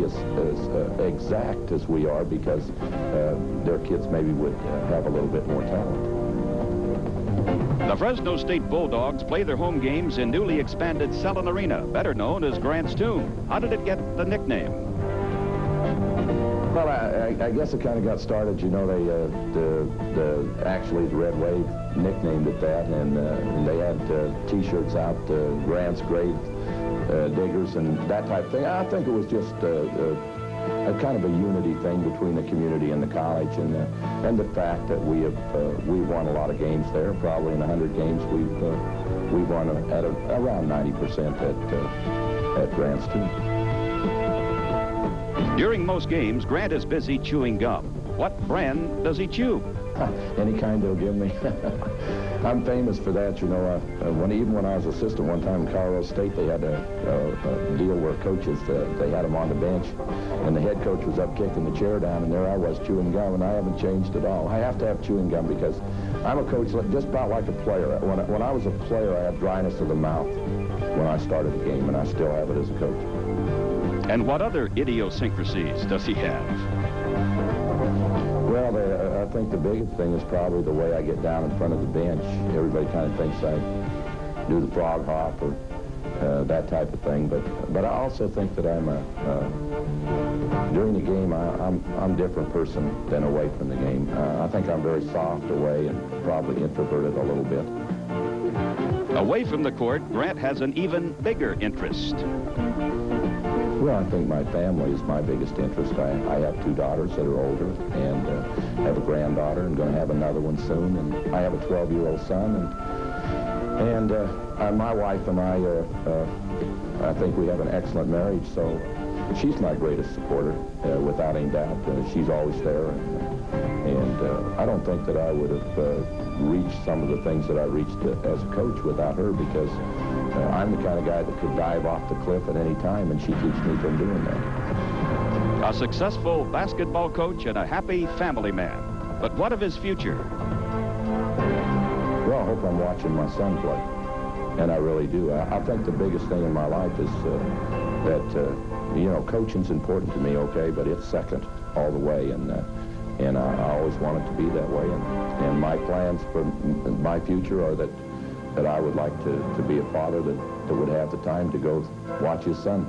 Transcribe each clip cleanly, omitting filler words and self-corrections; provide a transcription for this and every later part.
be as exact as we are because their kids maybe would have a little bit more talent. The Fresno State Bulldogs play their home games in newly expanded Selin Arena, better known as Grant's Tomb. How did it get the nickname? Well, I guess it kind of got started. You know, actually the Red Wave nicknamed it that, and they had T-shirts out, Grant's Grave Diggers and that type of thing. I think it was just a kind of a unity thing between the community and the college, and the fact that we won a lot of games there. Probably in 100 games we've won at around 90% at Grant's Tomb. During most games, Grant is busy chewing gum. What brand does he chew? Any kind they'll give me. I'm famous for that, you know. Even when I was assistant one time in Colorado State, they had a deal where coaches, they had them on the bench, and the head coach was up kicking the chair down, and there I was chewing gum, and I haven't changed at all. I have to have chewing gum because I'm a coach just about like a player. When I was a player, I had dryness of the mouth when I started the game, and I still have it as a coach. And what other idiosyncrasies does he have? Well, I think the biggest thing is probably the way I get down in front of the bench. Everybody kind of thinks I do the frog hop or that type of thing, but I also think that during the game, I'm a different person than away from the game. I think I'm very soft away and probably introverted a little bit. Away from the court, Grant has an even bigger interest. Well, I think my family is my biggest interest. I have 2 daughters that are older and have a granddaughter and going to have another one soon. And I have a 12-year-old son. And my wife and I think we have an excellent marriage. So she's my greatest supporter, without any doubt. She's always there. And I don't think that I would have reached some of the things that I reached as a coach without her, because I'm the kind of guy that could dive off the cliff at any time, and she keeps me from doing that. A successful basketball coach and a happy family man. But what of his future? Well, I hope I'm watching my son play, and I really do. I think the biggest thing in my life is that, you know, coaching's important to me, okay, but it's second all the way, and I always want it to be that way. And my plans for my future are that I would like to be a father that would have the time to go watch his son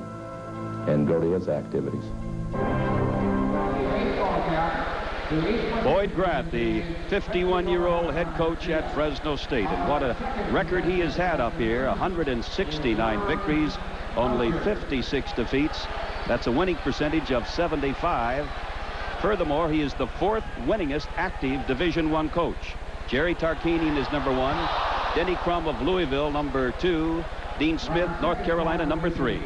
and go to his activities. Boyd Grant, the 51-year-old head coach at Fresno State. And what a record he has had up here. 169 victories, only 56 defeats. That's a winning percentage of 75. Furthermore, he is the 4th winningest active Division I coach. Jerry Tarkanian is number 1. Denny Crum of Louisville, number 2. Dean Smith, North Carolina, number 3.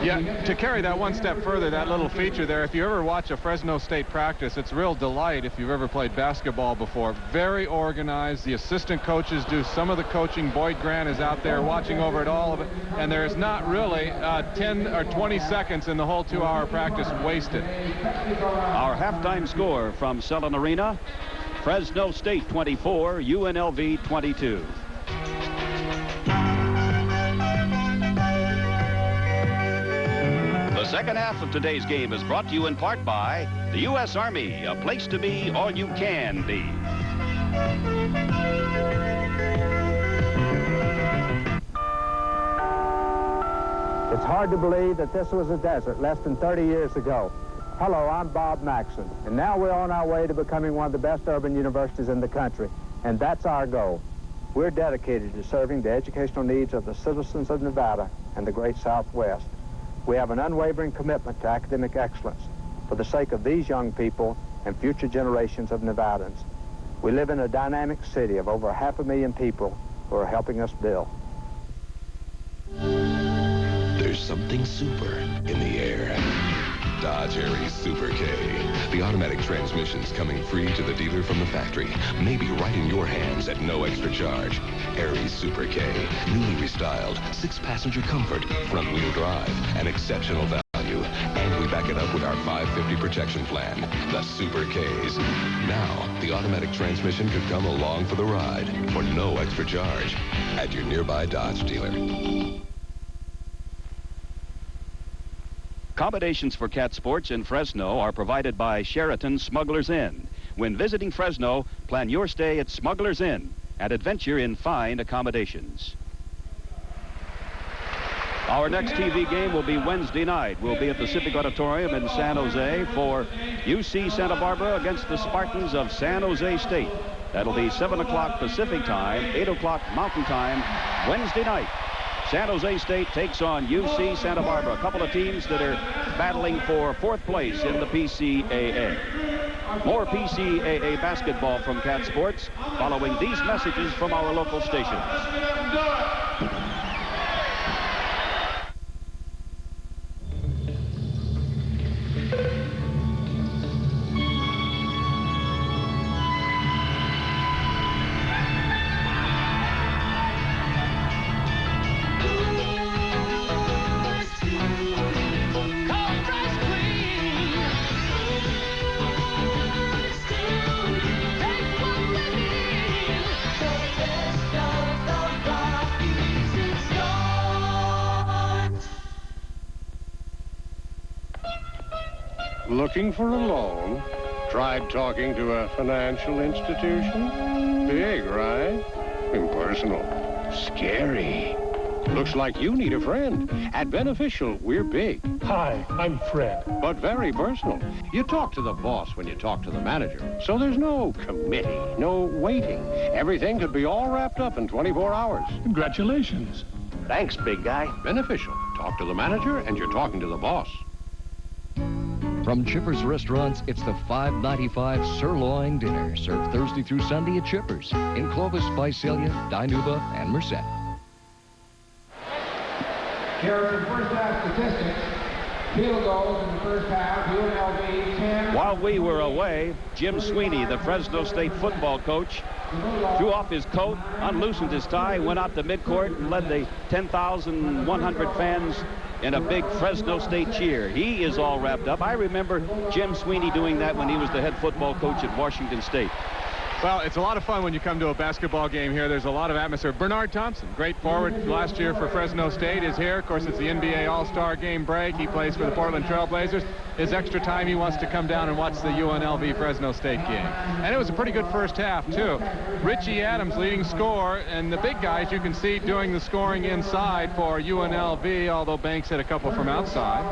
Yeah, to carry that one step further, that little feature there, if you ever watch a Fresno State practice, it's a real delight if you've ever played basketball before. Very organized. The assistant coaches do some of the coaching. Boyd Grant is out there watching over it, all of it, and there's not really 10 or 20 seconds in the whole 2-hour practice wasted. Our halftime score from Selin Arena: Fresno State 24, UNLV 22. The second half of today's game is brought to you in part by the U.S. Army, a place to be all you can be. It's hard to believe that this was a desert less than 30 years ago. Hello, I'm Bob Maxson, and now we're on our way to becoming one of the best urban universities in the country, and that's our goal. We're dedicated to serving the educational needs of the citizens of Nevada and the great Southwest. We have an unwavering commitment to academic excellence for the sake of these young people and future generations of Nevadans. We live in a dynamic city of over 500,000 people who are helping us build. There's something super in the air. Dodge Aries Super K. The automatic transmission's coming free to the dealer from the factory. Maybe right in your hands at no extra charge. Aries Super K. Newly restyled. 6-passenger comfort. Front-wheel drive. And exceptional value. And we back it up with our 550 protection plan. The Super Ks. Now, the automatic transmission could come along for the ride for no extra charge at your nearby Dodge dealer. Accommodations for cat sports in Fresno are provided by Sheraton Smuggler's Inn. When visiting Fresno, plan your stay at Smuggler's Inn and adventure in fine accommodations. Our next TV game will be Wednesday night. We'll be at the Civic Auditorium in San Jose for UC Santa Barbara against the Spartans of San Jose State. That'll be 7 o'clock Pacific time, 8 o'clock Mountain time, Wednesday night. San Jose State takes on UC Santa Barbara, a couple of teams that are battling for 4th place in the PCAA. More PCAA basketball from Cat Sports following these messages from our local stations. Looking for a loan? Tried talking to a financial institution? Big, right? Impersonal. Scary. Looks like you need a friend. At Beneficial, we're big. Hi, I'm Fred. But very personal. You talk to the boss when you talk to the manager. So there's no committee, no waiting. Everything could be all wrapped up in 24 hours. Congratulations. Thanks, big guy. Beneficial. Talk to the manager and you're talking to the boss. From Chipper's Restaurants, it's the $5.95 sirloin dinner, served Thursday through Sunday at Chipper's in Clovis, Visalia, Dinuba, and Merced. Here are some first half statistics. Field goals in the first half, UNLV 10. While we were away, Jim Sweeney, the Fresno State football coach, threw off his coat, unloosened his tie, went out to midcourt and led the 10,100 fans in a big Fresno State cheer. He is all wrapped up. I remember Jim Sweeney doing that when he was the head football coach at Washington State. Well, it's a lot of fun when you come to a basketball game here. There's a lot of atmosphere. Bernard Thompson, great forward last year for Fresno State, is here. Of course, it's the NBA All-Star game break. He plays for the Portland Trail Blazers. His extra time, he wants to come down and watch the UNLV Fresno State game. And it was a pretty good first half, too. Richie Adams leading scorer, and the big guys you can see doing the scoring inside for UNLV, although Banks hit a couple from outside.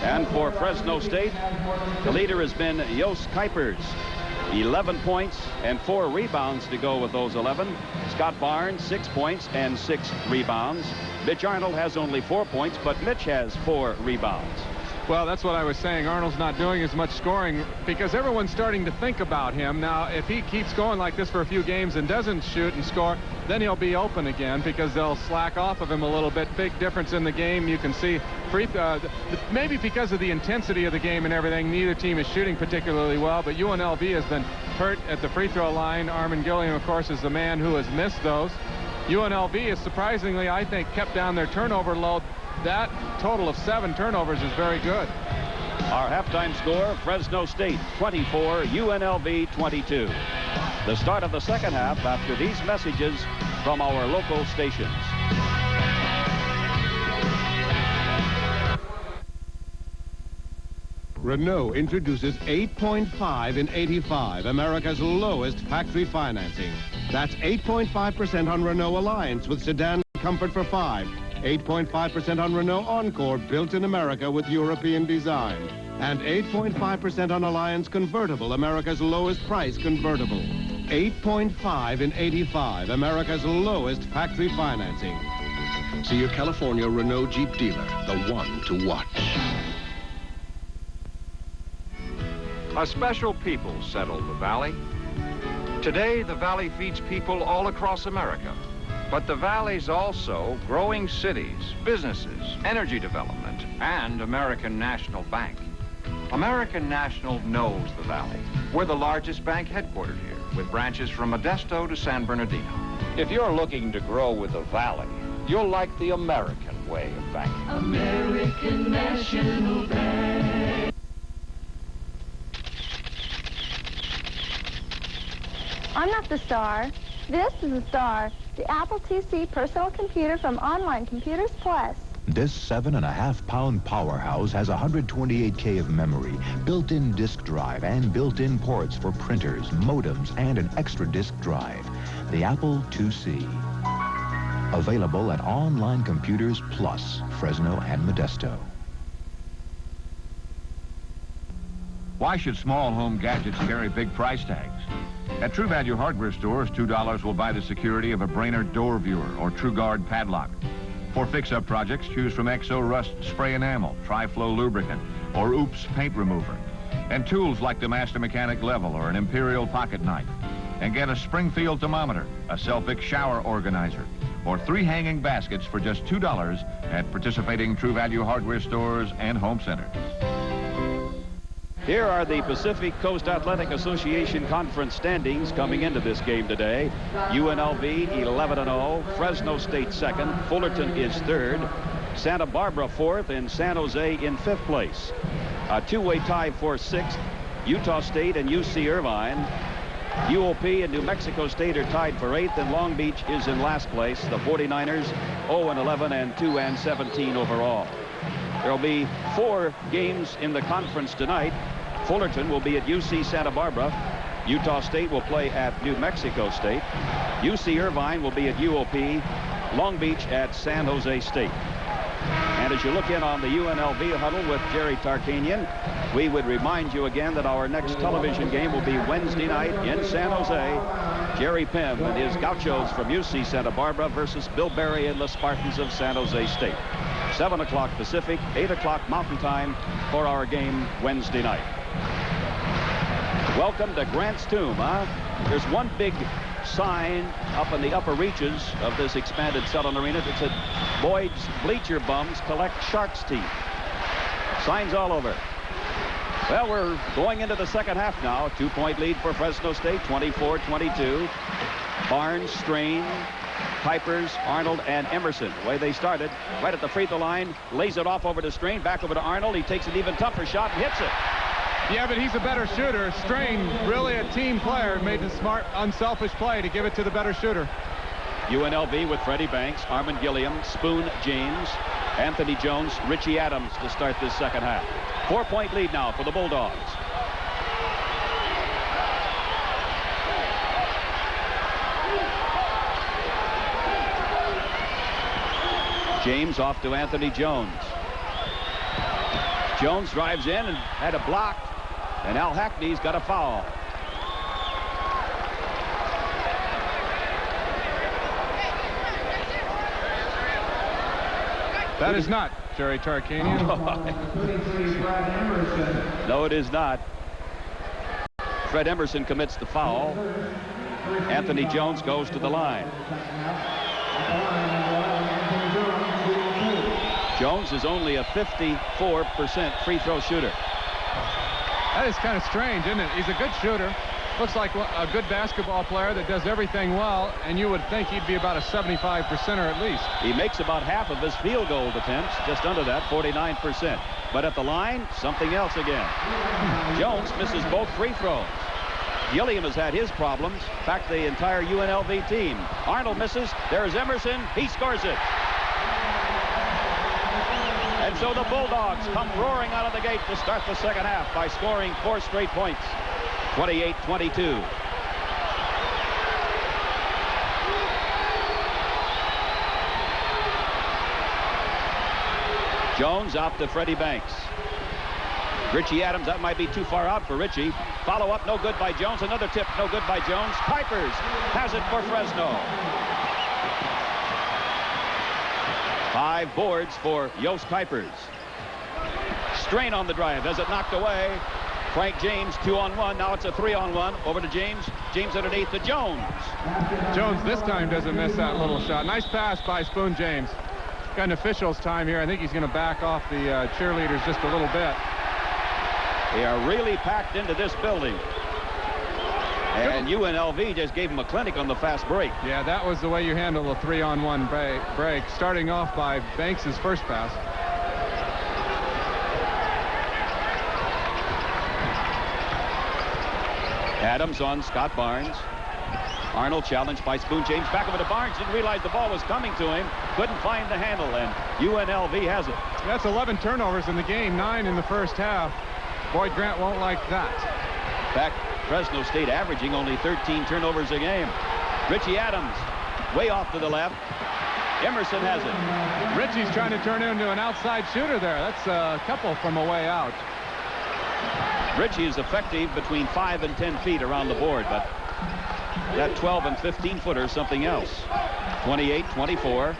And for Fresno State, the leader has been Jos Kuipers. 11 points and 4 rebounds to go with those 11. Scott Barnes, 6 points and 6 rebounds. Mitch Arnold has only 4 points, but Mitch has 4 rebounds. Well, that's what I was saying. Arnold's not doing as much scoring because everyone's starting to think about him. Now, if he keeps going like this for a few games and doesn't shoot and score, then he'll be open again because they'll slack off of him a little bit. Big difference in the game. You can see maybe because of the intensity of the game and everything, neither team is shooting particularly well, but UNLV has been hurt at the free throw line. Armin Gilliam, of course, is the man who has missed those. UNLV has surprisingly, I think, kept down their turnover load. That total of 7 turnovers is very good. Our halftime score, Fresno State 24, UNLV 22. The start of the second half after these messages from our local stations. Renault introduces 8.5 in 85, America's lowest factory financing. That's 8.5% on Renault Alliance with sedan comfort for 5. 8.5% on Renault Encore, built in America with European design. And 8.5% on Alliance Convertible, America's lowest price convertible. 8.5 in 85, America's lowest factory financing. See your California Renault Jeep dealer, the one to watch. A special people settled the Valley. Today, the Valley feeds people all across America. But the Valley's also growing cities, businesses, energy development, and American National Bank. American National knows the Valley. We're the largest bank headquartered here, with branches from Modesto to San Bernardino. If you're looking to grow with the Valley, you'll like the American way of banking. American National Bank. I'm not the star. This is the star. The Apple IIc personal computer from Online Computers Plus. This 7.5-pound powerhouse has 128K of memory, built-in disk drive, and built-in ports for printers, modems, and an extra disk drive. The Apple IIc. Available at Online Computers Plus, Fresno and Modesto. Why should small home gadgets carry big price tags? At True Value hardware stores, $2 will buy the security of a Brainerd door viewer or TrueGuard padlock. For fix-up projects, choose from Exo Rust Spray Enamel, Tri-Flow Lubricant, or Oops Paint Remover. And tools like the Master Mechanic Level or an Imperial Pocket Knife. And get a Springfield thermometer, a Selfic shower organizer, or 3 hanging baskets for just $2 at participating True Value hardware stores and home centers. Here are the Pacific Coast Athletic Association conference standings coming into this game today. UNLV 11-0, Fresno State 2nd, Fullerton is 3rd, Santa Barbara 4th, and San Jose in 5th place. A two-way tie for 6th, Utah State and UC Irvine. UOP and New Mexico State are tied for 8th, and Long Beach is in last place. The 49ers 0-11 and 2-17 overall. There will be 4 games in the conference tonight. Fullerton will be at UC Santa Barbara. Utah State will play at New Mexico State. UC Irvine will be at UOP. Long Beach at San Jose State. And as you look in on the UNLV huddle with Jerry Tarkanian, we would remind you again that our next television game will be Wednesday night in San Jose. Jerry Pym and his Gauchos from UC Santa Barbara versus Bill Berry and the Spartans of San Jose State. 7 o'clock Pacific, 8 o'clock Mountain Time for our game Wednesday night. Welcome to Grant's Tomb, huh? There's one big sign up in the upper reaches of this expanded Southern Arena that said, Boyd's Bleacher Bums collect shark's teeth. Signs all over. Well, we're going into the second half now. 2-point lead for Fresno State, 24-22. Barnes, Strain, Pipers, Arnold, and Emerson. The way they started, right at the free throw line, lays it off over to Strain, back over to Arnold. He takes an even tougher shot and hits it. Yeah, but he's a better shooter. Strain, really a team player, made the smart, unselfish play to give it to the better shooter. UNLV with Freddie Banks, Armand Gilliam, Spoon James, Anthony Jones, Richie Adams to start this second half. 4-point lead now for the Bulldogs. James off to Anthony Jones. Jones drives in and had a block, and Al Hackney's got a foul. That is not Jerry Tarkanian. No, it is not. Fred Emerson commits the foul. Anthony Jones goes to the line. Jones is only a 54% free throw shooter. That is kind of strange, isn't it? He's a good shooter. Looks like a good basketball player that does everything well, and you would think he'd be about a 75%er at least. He makes about half of his field goal attempts, just under that, 49%. But at the line, something else again. Jones misses both free throws. Gilliam has had his problems. In fact, the entire UNLV team. Arnold misses. There's Emerson. He scores it. And so the Bulldogs come roaring out of the gate to start the second half by scoring 4 straight points. 28-22. Jones out to Freddie Banks. Richie Adams, that might be too far out for Richie. Follow up, no good by Jones. Another tip, no good by Jones. Pipers has it for Fresno. 5 boards for Yost Kuipers. Strain on the drive, has it knocked away. Frank James, 2-on-1. Now it's a 3-on-1. Over to James. James underneath to Jones. Jones this time doesn't miss that little shot. Nice pass by Spoon James. Got an official's time here. I think he's going to back off the cheerleaders just a little bit. They are really packed into this building. And UNLV just gave him a clinic on the fast break. Yeah, that was the way you handle a 3-on-1 break, starting off by Banks' first pass. Adams on Scott Barnes. Arnold challenged by Spoon James. Back of it to Barnes. Didn't realize the ball was coming to him. Couldn't find the handle, and UNLV has it. That's 11 turnovers in the game, 9 in the first half. Boyd Grant won't like that. In fact, Fresno State averaging only 13 turnovers a game. Richie Adams way off to the left. Emerson has it. Richie's trying to turn into an outside shooter there. That's a couple from a way out. Richie is effective between 5 and 10 feet around the board, but that 12 and 15 footer is something else. 28-24.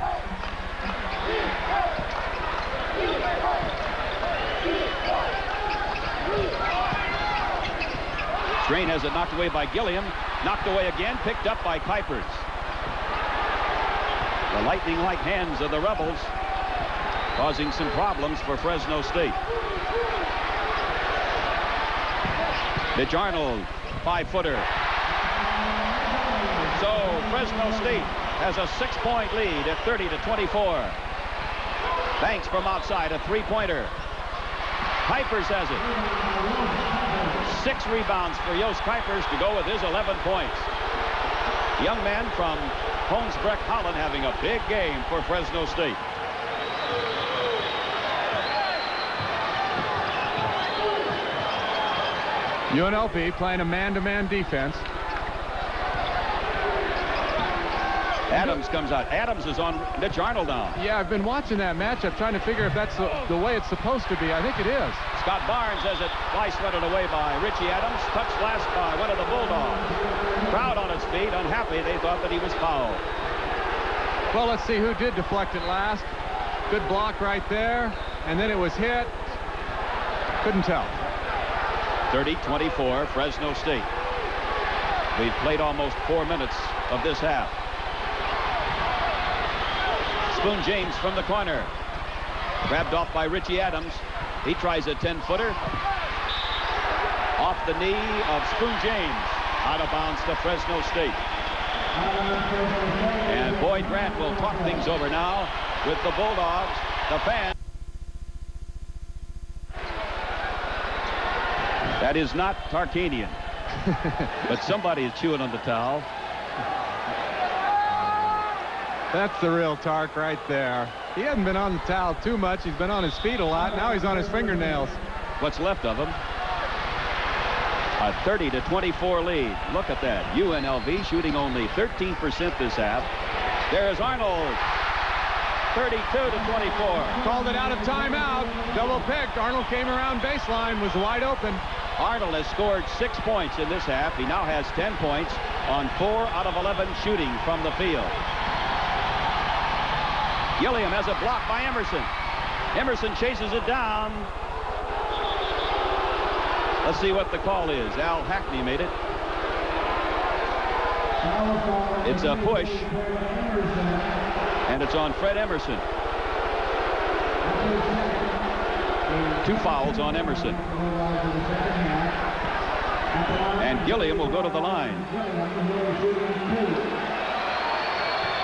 Strain has it knocked away by Gilliam. Knocked away again, picked up by Kuipers. The lightning-like hands of the Rebels causing some problems for Fresno State. Mitch Arnold, 5-footer. So Fresno State has a 6-point lead at 30-24. Banks from outside, a 3-pointer. Kuipers has it. 6 rebounds for Yost Kuipers to go with his 11 points. Young man from Hoensbroek, Holland, having a big game for Fresno State. UNLV playing a man-to-man defense. Adams comes out. Adams is on Mitch Arnold now. Yeah, I've been watching that matchup, trying to figure if that's the way it's supposed to be. I think it is. Scott Barnes has it twice sweated away by Richie Adams. Touched last by one of the Bulldogs. Crowd on its feet, unhappy. They thought that he was fouled. Well, let's see who did deflect it last. Good block right there. And then it was hit. Couldn't tell. 30-24, Fresno State. We've played almost 4 minutes of this half. Spoon James from the corner. Grabbed off by Richie Adams. He tries a 10-footer. Off the knee of Spoon James. Out of bounds to Fresno State. And Boyd Grant will talk things over now with the Bulldogs, the fans. That is not Tarkanian. But somebody is chewing on the towel. That's the real Tark right there. He hasn't been on the towel too much. He's been on his feet a lot. Now he's on his fingernails. What's left of him. A 30-24 lead. Look at that. UNLV shooting only 13% this half. There's Arnold. 32-24. Called it out of timeout. Double picked. Arnold came around baseline, was wide open. Arnold has scored 6 points in this half. He now has 10 points on 4 out of 11 shooting from the field. Gilliam has a block by Emerson. Emerson chases it down. Let's see what the call is. Al Hackney made it. It's a push. And it's on Fred Emerson. 2 fouls on Emerson. And Gilliam will go to the line.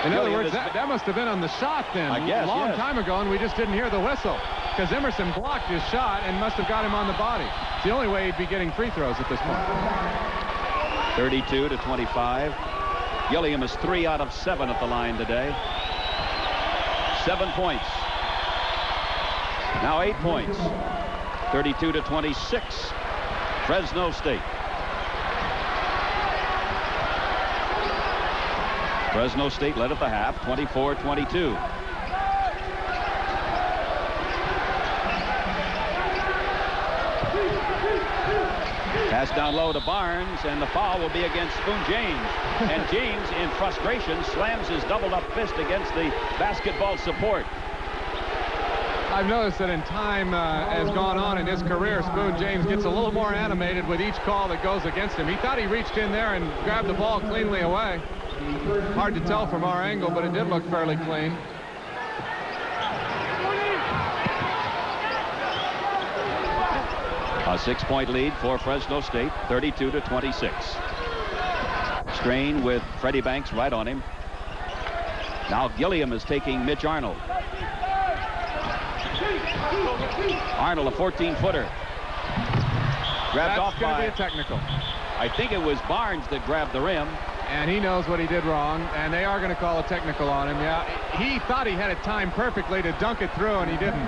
In other words, that must have been on the shot then. I guess, a long time ago, and we just didn't hear the whistle. Because Emerson blocked his shot and must have got him on the body. It's the only way he'd be getting free throws at this point. 32-25. Gilliam is 3 out of 7 at the line today. 7 points. Now 8 points. 32-26. Fresno State. Fresno State led at the half, 24-22. Pass down low to Barnes, and the foul will be against Spoon James. And James, in frustration, slams his doubled-up fist against the basketball support. I've noticed that in time has gone on in his career, Spoon James gets a little more animated with each call that goes against him. He thought he reached in there and grabbed the ball cleanly away. Hard to tell from our angle, but it did look fairly clean. A 6-point lead for Fresno State, 32-26. Strain with Freddie Banks right on him. Now Gilliam is taking Mitch Arnold. Arnold, a 14-footer. Grabbed off by... That's going to be a technical. I think it was Barnes that grabbed the rim. and he knows what he did wrong, and they are going to call a technical on him. Yeah, he thought he had it timed perfectly to dunk it through, and he didn't.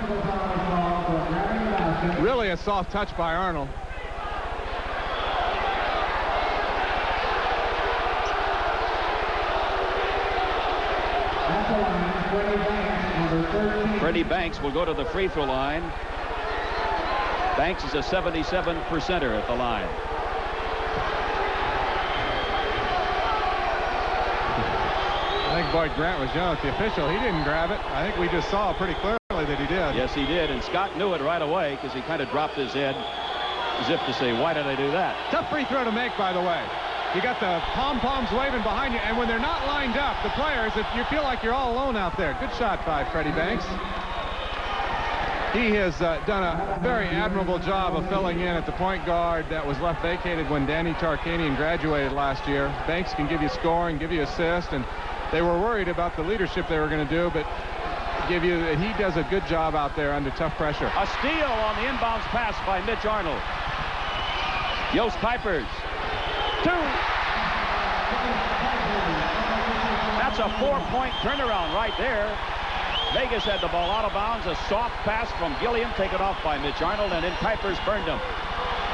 Really a soft touch by Arnold. Freddie Banks will go to the free throw line. Banks is a 77%er at the line. I think Boyd Grant was yelling at the official. He didn't grab it. I think we just saw pretty clearly that he did. Yes, he did, and Scott knew it right away because he kind of dropped his head as if to say, why did I do that? Tough free throw to make, by the way. You got the pom-poms waving behind you, and when they're not lined up, the players, if you feel like you're all alone out there. Good shot by Freddie Banks. He has done a very admirable job of filling in at the point guard that was left vacated when Danny Tarkanian graduated last year. Banks can give you scoring, give you assist, and they were worried about the leadership they were going to do, but he does a good job out there under tough pressure. A steal on the inbounds pass by Mitch Arnold. Yost Kuipers. 2. That's a 4-point turnaround right there. Vegas had the ball out of bounds. A soft pass from Gilliam taken off by Mitch Arnold, and then Kuipers burned him.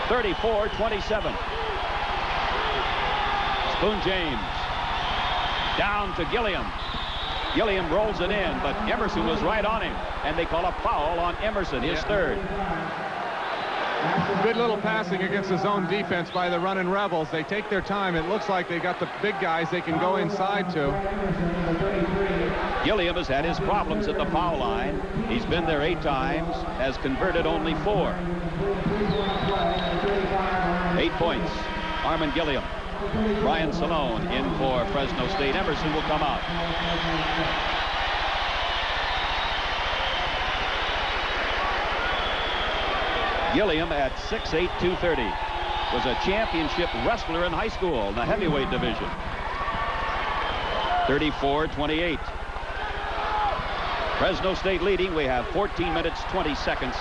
34-27. Spoon James. Down to Gilliam. Gilliam rolls it in, but Emerson was right on him, and they call a foul on Emerson, his third. Good little passing against the zone defense by the running Rebels. They take their time. It looks like they got the big guys they can go inside to. Gilliam has had his problems at the foul line. He's been there 8 times, has converted only 4. 8 points. Armin Gilliam. Brian Salone in for Fresno State. Emerson will come out. Gilliam at 6'8", 230. Was a championship wrestler in high school in the heavyweight division. 34-28. Fresno State leading. We have 14 minutes, 20 seconds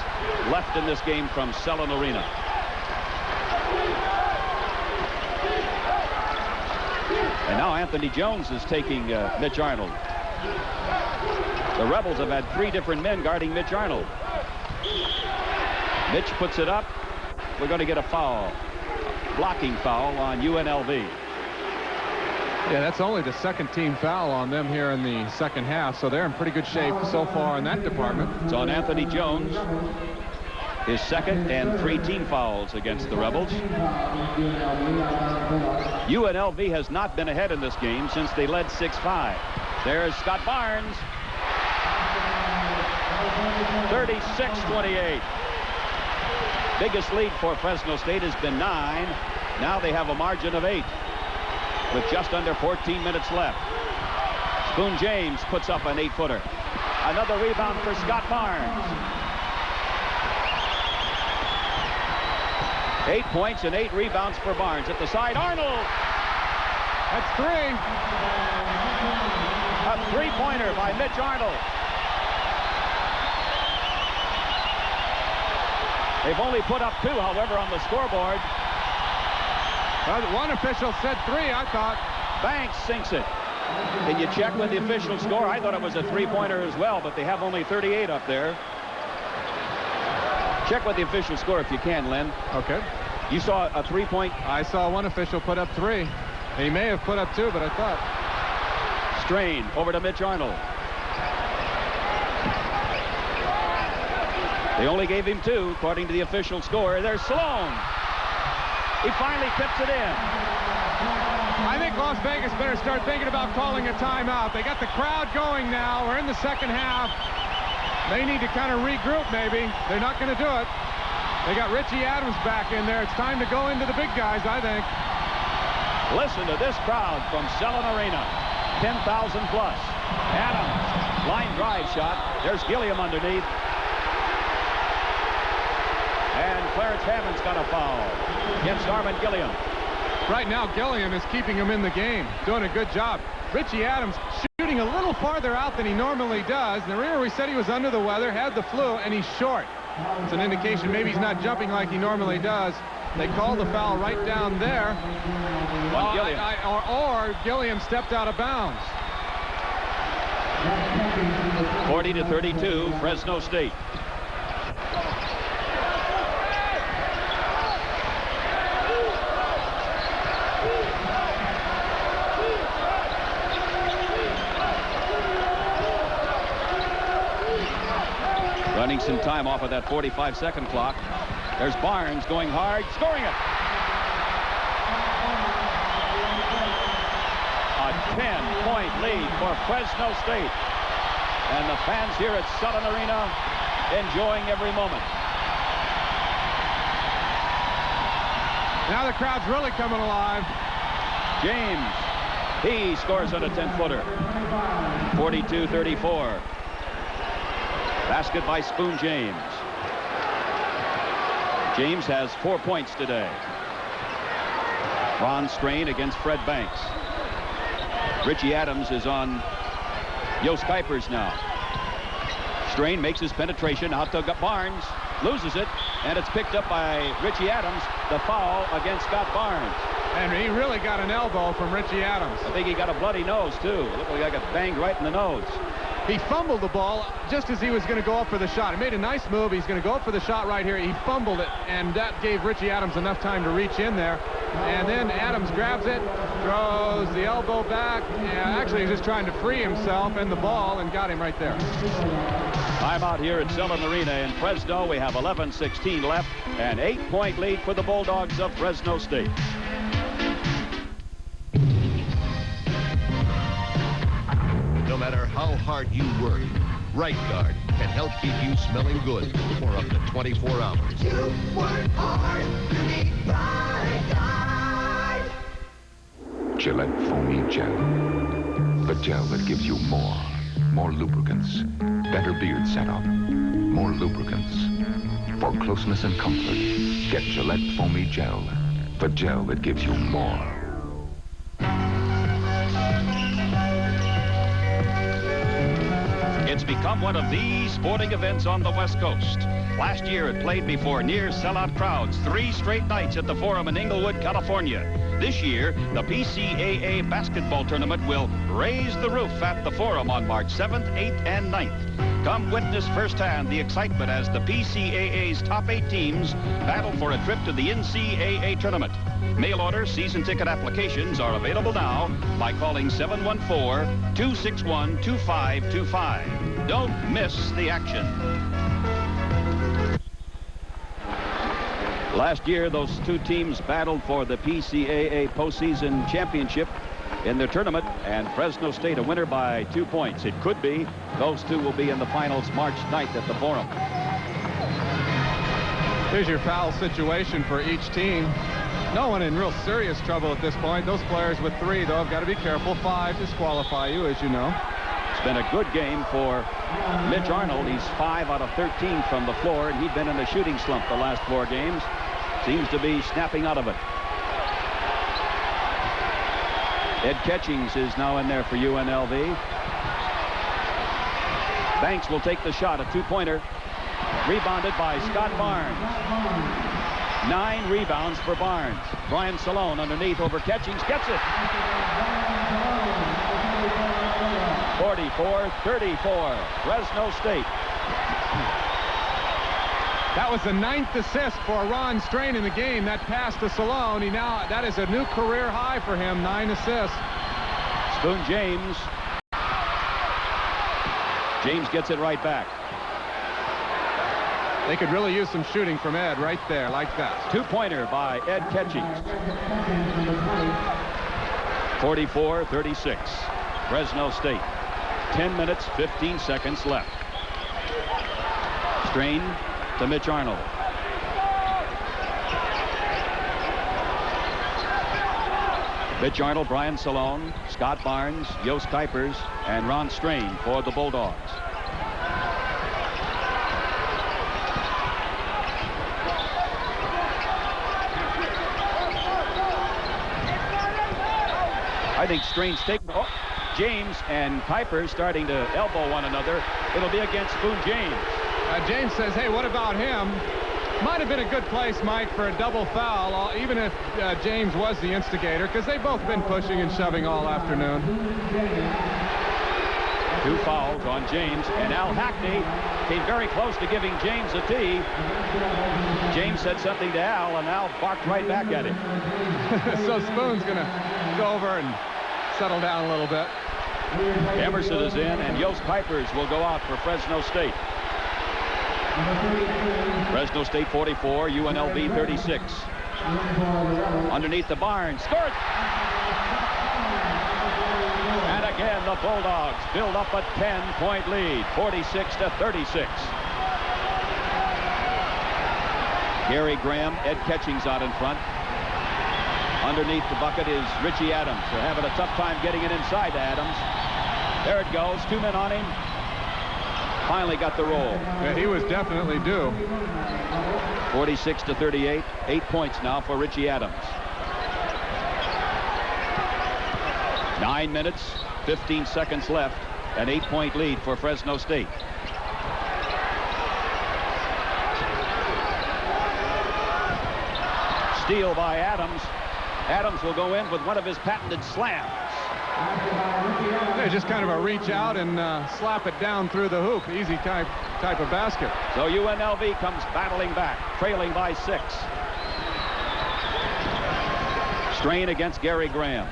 left in this game from Selland Arena. And now Anthony Jones is taking Mitch Arnold. The Rebels have had 3 different men guarding Mitch Arnold. Mitch puts it up. We're going to get a foul. Blocking foul on UNLV. Yeah, that's only the second team foul on them here in the second half, so they're in pretty good shape so far in that department. It's on Anthony Jones. His second and 3 team fouls against the Rebels. UNLV has not been ahead in this game since they led 6-5. There's Scott Barnes. 36-28. Biggest lead for Fresno State has been 9. Now they have a margin of 8 with just under 14 minutes left. Spoon James puts up an 8-footer. Another rebound for Scott Barnes. 8 points and 8 rebounds for Barnes. At the side, Arnold. That's 3. A 3-pointer by Mitch Arnold. They've only put up 2, however, on the scoreboard. Well, one official said 3, I thought. Banks sinks it. Can you check with the official score? I thought it was a 3-pointer as well, but they have only 38 up there. Check with the official score if you can, Len. Okay. You saw a 3-point? I saw one official put up 3. He may have put up 2, but I thought. Strain over to Mitch Arnold. They only gave him 2, according to the official score. There's Salone. He finally tips it in. I think Las Vegas better start thinking about calling a timeout. They got the crowd going now. We're in the second half. They need to kind of regroup, maybe. They're not going to do it. They got Richie Adams back in there. It's time to go into the big guys, I think. Listen to this crowd from Selland Arena. 10,000 plus. Adams, line drive shot. There's Gilliam underneath. And Clarence Hammond's got a foul against Armin Gilliam. Right now, Gilliam is keeping him in the game, doing a good job. Richie Adams shooting a little farther out than he normally does. And remember, we said he was under the weather, had the flu, and he's short. It's an indication maybe he's not jumping like he normally does. They called the foul right down there. Or Gilliam stepped out of bounds. 40-32, Fresno State. Running some time off of that 45-second clock. There's Barnes going hard, scoring it. A 10-point lead for Fresno State. And the fans here at Southern Arena enjoying every moment. Now the crowd's really coming alive. James, he scores on a 10-footer. 42-34. Basket by Spoon James. James has 4 points today. Ron Strain against Fred Banks. Richie Adams is on Yost Kuipers now. Strain makes his penetration out to Barnes, loses it, and it's picked up by Richie Adams. The foul against Scott Barnes. And he really got an elbow from Richie Adams. I think he got a bloody nose, too. It looked like I got banged right in the nose. He fumbled the ball just as he was going to go up for the shot. He made a nice move. He's going to go up for the shot right here. He fumbled it, and that gave Richie Adams enough time to reach in there. And then Adams grabs it, throws the elbow back, and actually he's just trying to free himself and the ball, and got him right there. I'm out here at Southern Arena in Fresno. We have 11:16 left, an 8-point lead for the Bulldogs of Fresno State. No matter how hard you work, Right Guard can help keep you smelling good for up to 24 hours. You work hard, you need Right Guard. Gillette Foamy Gel. The gel that gives you more lubricants, better beard setup, more lubricants. For closeness and comfort, get Gillette Foamy Gel, the gel that gives you more. It's become one of the sporting events on the West Coast. Last year, it played before near sellout crowds 3 straight nights at the Forum in Inglewood, California. This year, the PCAA basketball tournament will raise the roof at the Forum on March 7th, 8th, and 9th. Come witness firsthand the excitement as the PCAA's top 8 teams battle for a trip to the NCAA tournament. Mail order season ticket applications are available now by calling 714-261-2525. Don't miss the action. Last year, those 2 teams battled for the PCAA postseason championship in their tournament, and Fresno State a winner by 2 points. It could be. Those 2 will be in the finals March 9th at the Forum. Here's your foul situation for each team. No one in real serious trouble at this point. Those players with 3, though, have got to be careful. 5 disqualify you, as you know. It's been a good game for Mitch Arnold. He's 5 out of 13 from the floor, and he'd been in a shooting slump the last 4 games. Seems to be snapping out of it. Ed Catchings is now in there for UNLV. Banks will take the shot, a 2-pointer. Rebounded by Scott Barnes. 9 rebounds for Barnes. Brian Salone underneath over Catchings, gets it. 44-34, Fresno State. That was the 9th assist for Ron Strain in the game. That pass to Salone. That is a new career high for him, 9 assists. Spoon James. James gets it right back. They could really use some shooting from Ed right there, like that. 2-pointer by Ed Catchings. 44-36, Fresno State. 10 minutes, 15 seconds left. Strain to Mitch Arnold. Mitch Arnold, Brian Salone, Scott Barnes, Yost Kuipers, and Ron Strain for the Bulldogs. I think Strain's taking... Oh, James and Kuipers starting to elbow one another. It'll be against Spoon James. James says, hey, what about him? Might have been a good place, Mike, for a double foul, even if James was the instigator, because they've both been pushing and shoving all afternoon. 2 fouls on James, and Al Hackney came very close to giving James a tee. James said something to Al, and Al barked right back at him. So Spoon's going to go over and settle down a little bit. Emerson is in, and Yost Pipers will go out for Fresno State. Fresno State 44, UNLV 36. Underneath the Barnes, scored! And again, the Bulldogs build up a 10-point lead, 46-36. Gary Graham, Ed Ketchings out in front. Underneath the bucket is Richie Adams. They're having a tough time getting it inside to Adams. There it goes, 2 men on him. Finally got the roll. Yeah, he was definitely due. 46-38, 8 points now for Richie Adams. 9 minutes, 15 seconds left, an 8-point lead for Fresno State. Steal by Adams. Adams will go in with one of his patented slams. Yeah, just kind of a reach out and slap it down through the hoop. Easy type of basket. So UNLV comes battling back, trailing by 6. Strain against Gary Graham.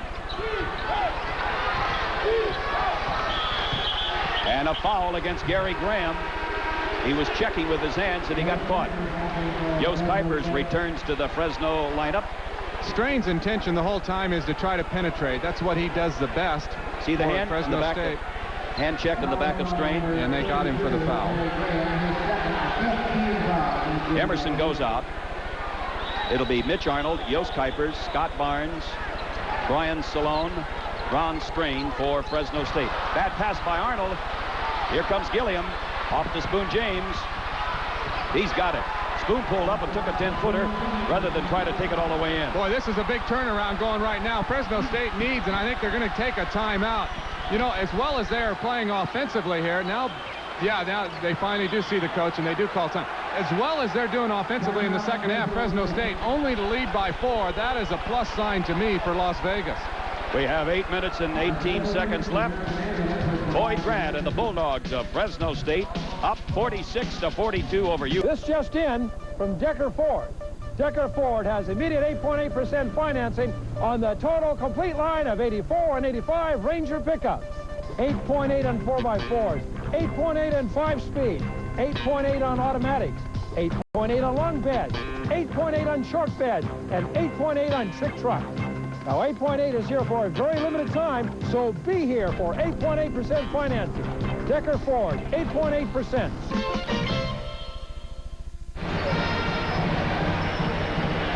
And a foul against Gary Graham. He was checking with his hands and he got caught. Yost Pipers returns to the Fresno lineup. Strain's intention the whole time is to try to penetrate. That's what he does the best. See the hand? Fresno State. Hand check in the back of Strain. And they got him for the foul. Emerson goes out. It'll be Mitch Arnold, Yost Pipers, Scott Barnes, Brian Salone, Ron Strain for Fresno State. Bad pass by Arnold. Here comes Gilliam. Off to Spoon James. He's got it. Spoon pulled up and took a 10-footer rather than try to take it all the way in. Boy, this is a big turnaround going right now. Fresno State needs, and I think they're going to take a timeout. You know, as well as they're playing offensively here, now they finally do see the coach, and they do call time. As well as they're doing offensively in the second half, Fresno State only to lead by 4. That is a plus sign to me for Las Vegas. We have 8 minutes and 18 seconds left. Boyd Grant and the Bulldogs of Fresno State up 46-42 over you. This just in from Decker Ford. Decker Ford has immediate 8.8% financing on the total complete line of 84 and 85 Ranger pickups. 8.8 on 4x4s, 8.8 on 5-speed, 8.8 on automatics, 8.8 on long beds, 8.8 on short beds, and 8.8 on trick trucks. Now, 8.8 is here for a very limited time, so be here for 8.8% financing. Decker Ford, 8.8%.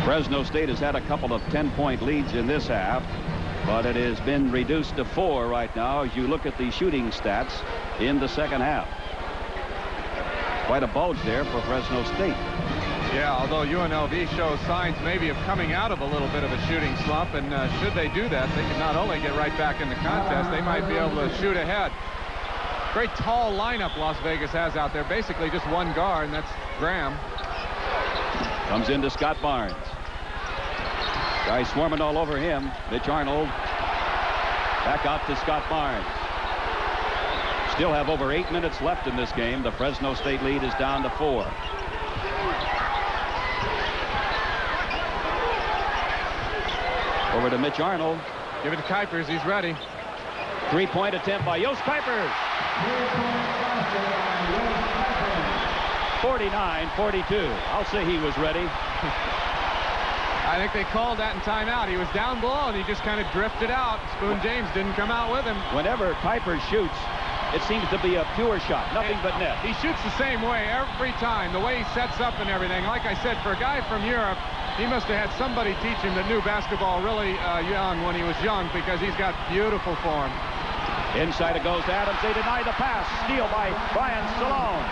Fresno State has had a couple of 10-point leads in this half, but it has been reduced to 4 right now as you look at the shooting stats in the second half. Quite a bulge there for Fresno State. Yeah, although UNLV shows signs maybe of coming out of a little bit of a shooting slump, and should they do that, they can not only get right back in the contest, they might be able to shoot ahead. Very tall lineup Las Vegas has out there, basically just one guard, and that's Graham. Comes into Scott Barnes. Guys swarming all over him. Mitch Arnold. Back out to Scott Barnes. Still have over 8 minutes left in this game. The Fresno State lead is down to 4. Over to Mitch Arnold. Give it to Kuipers. He's ready. 3-point attempt by Yost Kuipers. 49-42. I'll say he was ready. I think they called that in timeout. He was down below, and he just kind of drifted out. Spoon James didn't come out with him. Whenever Kuipers shoots, it seems to be a pure shot, nothing but net. He shoots the same way every time, the way he sets up and everything. Like I said, for a guy from Europe, he must have had somebody teach him that knew basketball really young when he was young, because he's got beautiful form. Inside it goes to Adams. They deny the pass. Steal by Brian Salone.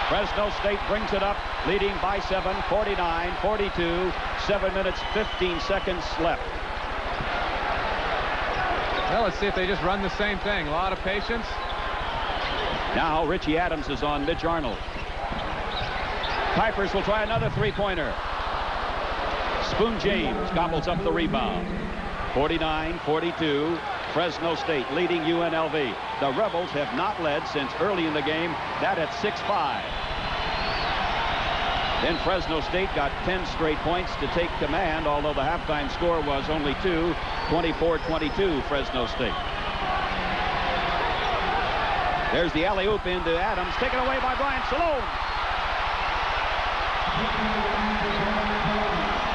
Fresno State brings it up, leading by 7, 49-42. 7 minutes, 15 seconds left. Well, let's see if they just run the same thing. A lot of patience. Now Richie Adams is on Mitch Arnold. Kuipers will try another three-pointer. Spoon James gobbles up the rebound. 49-42. Fresno State leading UNLV. The Rebels have not led since early in the game, that at 6-5. Then Fresno State got 10 straight points to take command, although the halftime score was only 2, 24-22 Fresno State. There's the alley-oop into Adams, taken away by Brian Salone.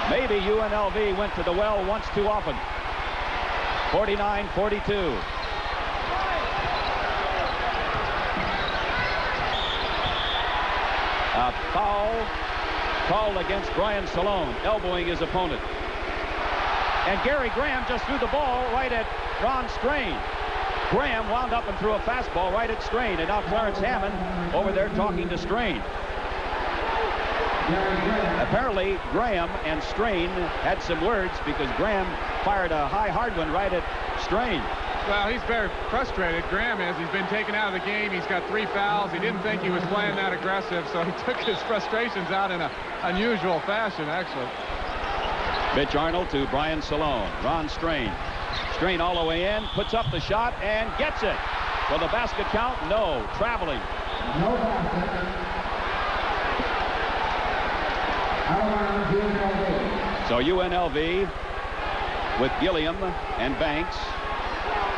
Maybe UNLV went to the well once too often. 49-42. A foul called against Brian Salone, elbowing his opponent. And Gary Graham just threw the ball right at Ron Strain. Graham wound up and threw a fastball right at Strain, and now Clarence Hammond over there talking to Strain. Apparently, Graham and Strain had some words because Graham fired a high hard one right at Strain. Well, he's very frustrated. Graham is. He's been taken out of the game. He's got 3 fouls. He didn't think he was playing that aggressive, so he took his frustrations out in an unusual fashion, actually. Mitch Arnold to Brian Salone. Ron Strain. Strain all the way in, puts up the shot, and gets it. Will the basket count? No. Traveling. No basket. So UNLV with Gilliam and Banks,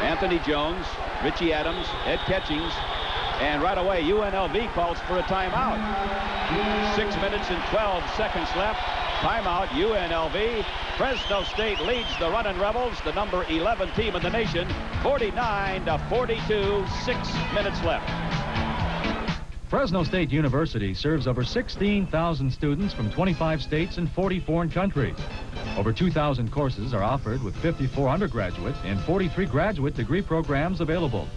Anthony Jones, Richie Adams, Ed Catchings, and right away UNLV calls for a timeout. 6 minutes and 12 seconds left. Timeout, UNLV. Fresno State leads the Runnin' Rebels, the number 11 team in the nation, 49-42, 6 minutes left. Fresno State University serves over 16,000 students from 25 states and 40 foreign countries. Over 2,000 courses are offered with 54 undergraduate and 43 graduate degree programs available.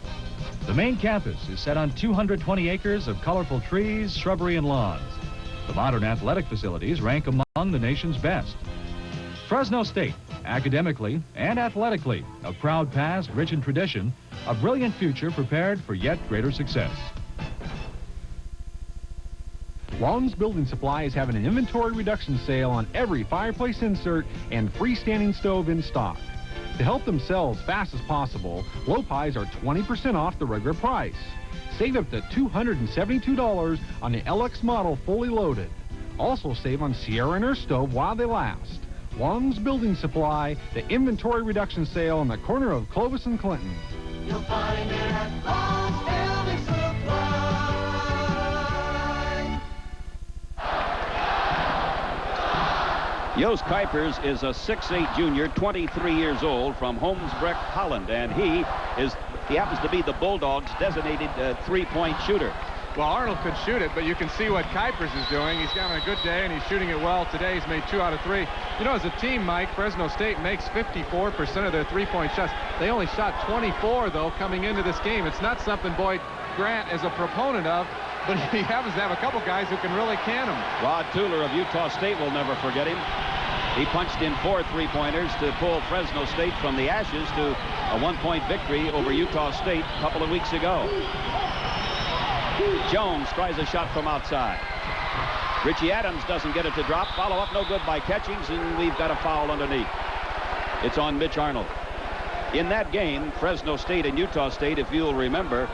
The main campus is set on 220 acres of colorful trees, shrubbery, and lawns. The modern athletic facilities rank among the nation's best. Fresno State, academically and athletically, a proud past rich in tradition, a brilliant future prepared for yet greater success. Long's Building Supply is having an inventory reduction sale on every fireplace insert and freestanding stove in stock. To help them sell as fast as possible, low pies are 20% off the regular price. Save up to $272 on the LX model fully loaded. Also save on Sierra and her stove while they last. Long's Building Supply, the inventory reduction sale on the corner of Clovis and Clinton. You'll find it at Long's Building Supply. Joost Kuipers is a 6'8" junior, 23 years old, from Holmesbrecht, Holland, and he happens to be the Bulldogs' designated three-point shooter. Well, Arnold could shoot it, but you can see what Kuipers is doing. He's having a good day, and he's shooting it well today. He's made 2 out of 3. You know, as a team, Mike, Fresno State makes 54% of their three-point shots. They only shot 24, though, coming into this game. It's not something Boyd Grant is a proponent of, but he happens to have a couple guys who can really can them. Rod Tuller of Utah State will never forget him. He punched in 4 three-pointers to pull Fresno State from the ashes to a 1-point victory over Utah State a couple of weeks ago. Jones tries a shot from outside. Richie Adams doesn't get it to drop. Follow up no good by Catchings, and we've got a foul underneath. It's on Mitch Arnold. In that game, Fresno State and Utah State, if you'll remember,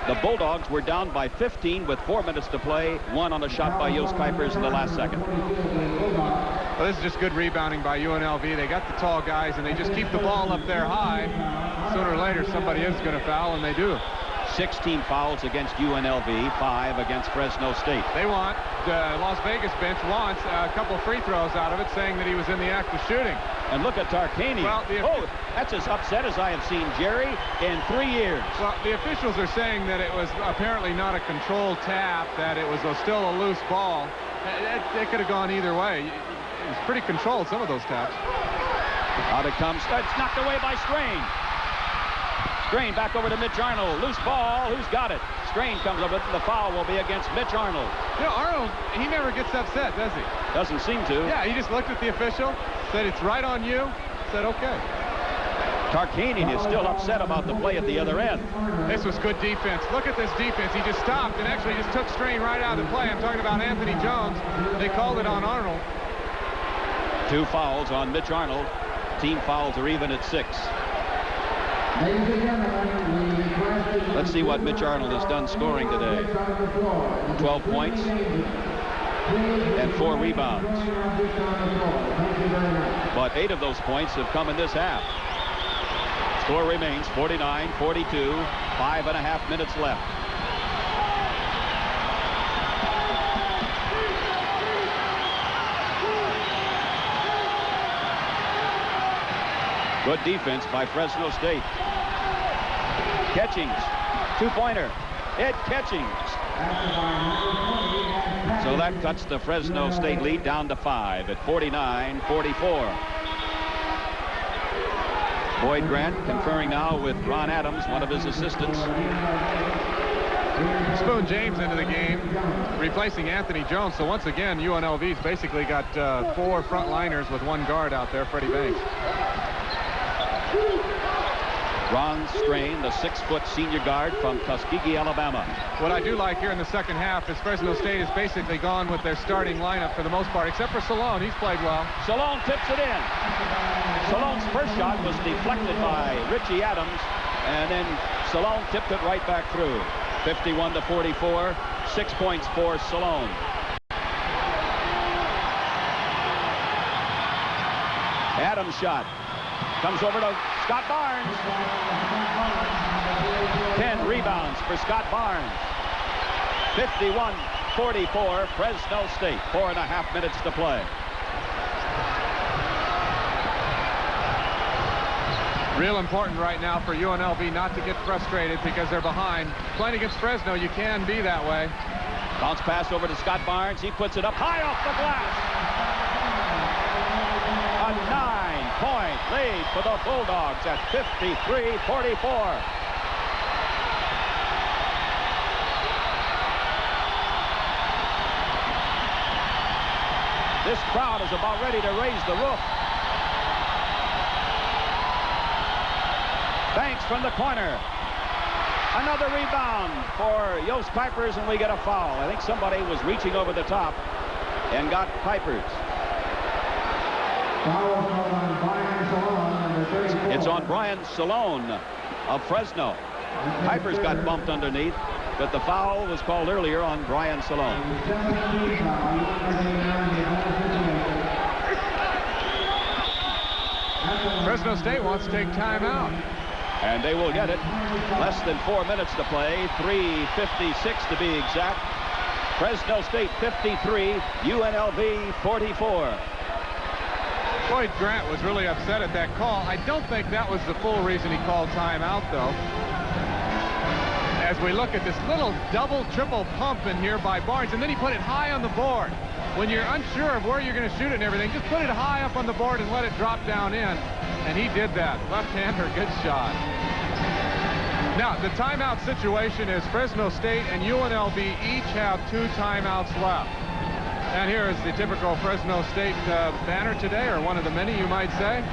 the Bulldogs were down by 15 with 4 minutes to play, 1 on a shot by Joost Kuipers in the last second. Well, this is just good rebounding by UNLV. They got the tall guys, and they just keep the ball up there high. Sooner or later, somebody is going to foul, and they do. 16 fouls against UNLV, 5 against Fresno State. They want, the Las Vegas bench wants a couple free throws out of it, saying that he was in the act of shooting. And look at Tarkanian. Well, that's as upset as I have seen Jerry in 3 years. Well, the officials are saying that it was apparently not a controlled tap, that it was still a loose ball. It could have gone either way. It was pretty controlled, some of those taps. Out it comes. It's knocked away by Strain. Strain back over to Mitch Arnold. Loose ball. Who's got it? Strain comes up with the foul will be against Mitch Arnold. You know, Arnold, he never gets upset, does he? Doesn't seem to. Yeah, he just looked at the official, said it's right on you, said okay. Tarkanian is still upset about the play at the other end. This was good defense. Look at this defense. He just stopped and actually just took strain right out of the play. I'm talking about Anthony Jones. They called it on Arnold. 2 fouls on Mitch Arnold. Team fouls are even at 6. Let's see what Mitch Arnold has done scoring today. 12 points and 4 rebounds. But 8 of those points have come in this half. Score remains 49-42, 5.5 minutes left. Good defense by Fresno State. Catchings, 2-pointer. Ed Catchings. So that cuts the Fresno State lead down to 5 at 49-44. Boyd Grant conferring now with Ron Adams, one of his assistants. Spoon James into the game, replacing Anthony Jones. So once again, UNLV's basically got 4 frontliners with 1 guard out there, Freddie Banks. Ron Strain, the 6-foot senior guard from Tuskegee, Alabama. What I do like here in the second half is Fresno State has basically gone with their starting lineup for the most part, except for Salone. He's played well. Salone tips it in. Salone's first shot was deflected by Richie Adams, and then Salone tipped it right back through. 51-44, 6 points for Salone. Adams' shot comes over to Scott Barnes. 10 rebounds for Scott Barnes. 51-44, Fresno State. 4.5 minutes to play. Real important right now for UNLV not to get frustrated because they're behind. Playing against Fresno, you can be that way. Bounce pass over to Scott Barnes. He puts it up high off the glass. A 9-point lead for the Bulldogs at 53-44. This crowd is about ready to raise the roof. Banks from the corner. Another rebound for Yost Pipers, and we get a foul. I think somebody was reaching over the top and got Pipers. It's on Brian Salone of Fresno. Pipers got bumped underneath, but the foul was called earlier on Brian Salone. Fresno State wants to take timeout. And they will get it. Less than 4 minutes to play. 3:56 to be exact. Fresno State 53, UNLV 44. Boyd Grant was really upset at that call. I don't think that was the full reason he called timeout, though. As we look at this little double, triple pump in here by Barnes, and then he put it high on the board. When you're unsure of where you're going to shoot it and everything, just put it high up on the board and let it drop down in. And he did that. Left-hander, good shot. Now, the timeout situation is Fresno State and UNLV each have 2 timeouts left. And here is the typical Fresno State banner today, or one of the many, you might say.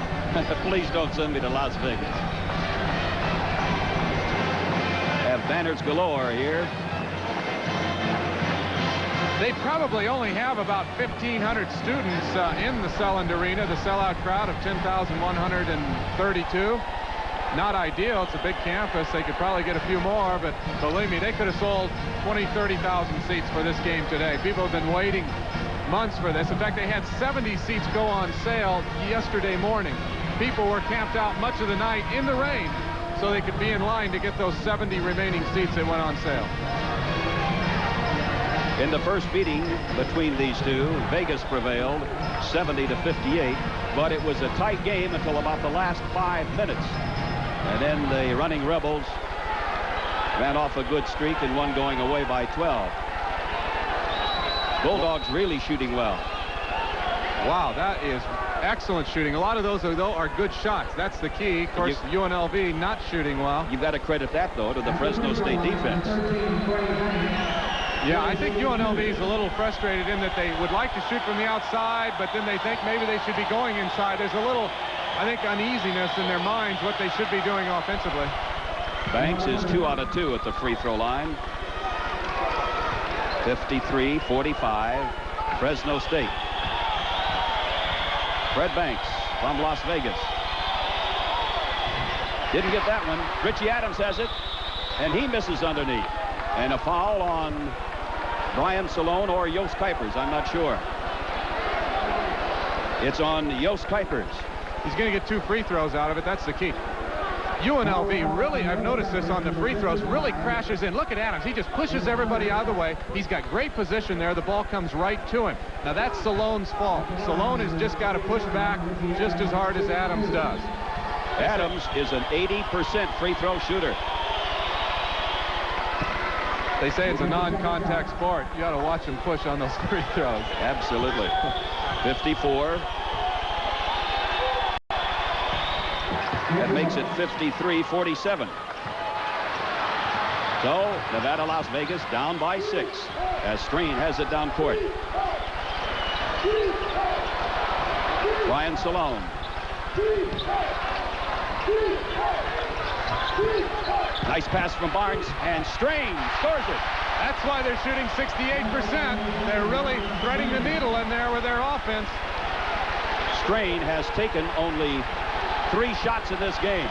Please don't send me to Las Vegas. Have banners galore here. They probably only have about 1,500 students in the Selland Arena, the sellout crowd of 10,132. Not ideal. It's a big campus. They could probably get a few more, but believe me, they could have sold 20,000, 30,000 seats for this game today. People have been waiting months for this. In fact, they had 70 seats go on sale yesterday morning. People were camped out much of the night in the rain so they could be in line to get those 70 remaining seats that went on sale. In the first meeting between these two, Vegas prevailed 70-58, but it was a tight game until about the last 5 minutes. And then the running Rebels ran off a good streak and one going away by 12. Bulldogs really shooting well. Wow, that is excellent shooting. A lot of those, though, are good shots. That's the key. Of course, UNLV not shooting well. You've got to credit that, though, to the Fresno State defense. Yeah, I think UNLV is a little frustrated in that they would like to shoot from the outside, but then they think maybe they should be going inside. There's a little I think, uneasiness in their minds what they should be doing offensively. Banks is 2 out of 2 at the free throw line. 53-45, Fresno State. Fred Banks from Las Vegas. Didn't get that one. Richie Adams has it, and he misses underneath. And a foul on Brian Salone or Yost Kuipers. I'm not sure. It's on Yost Kuipers. He's going to get 2 free throws out of it. That's the key. UNLV really, I've noticed this on the free throws, really crashes in. Look at Adams. He just pushes everybody out of the way. He's got great position there. The ball comes right to him. Now, that's Salone's fault. Salone has just got to push back just as hard as Adams does. Adams is an 80% free throw shooter. They say it's a non-contact sport. You got to watch him push on those free throws. Absolutely. 54. That makes it 53-47. So Nevada, Las Vegas down by 6 as Strain has it down court. Brian Salone. Nice pass from Barnes, and Strain scores it. That's why they're shooting 68%. They're really threading the needle in there with their offense. Strain has taken only 3 shots in this game.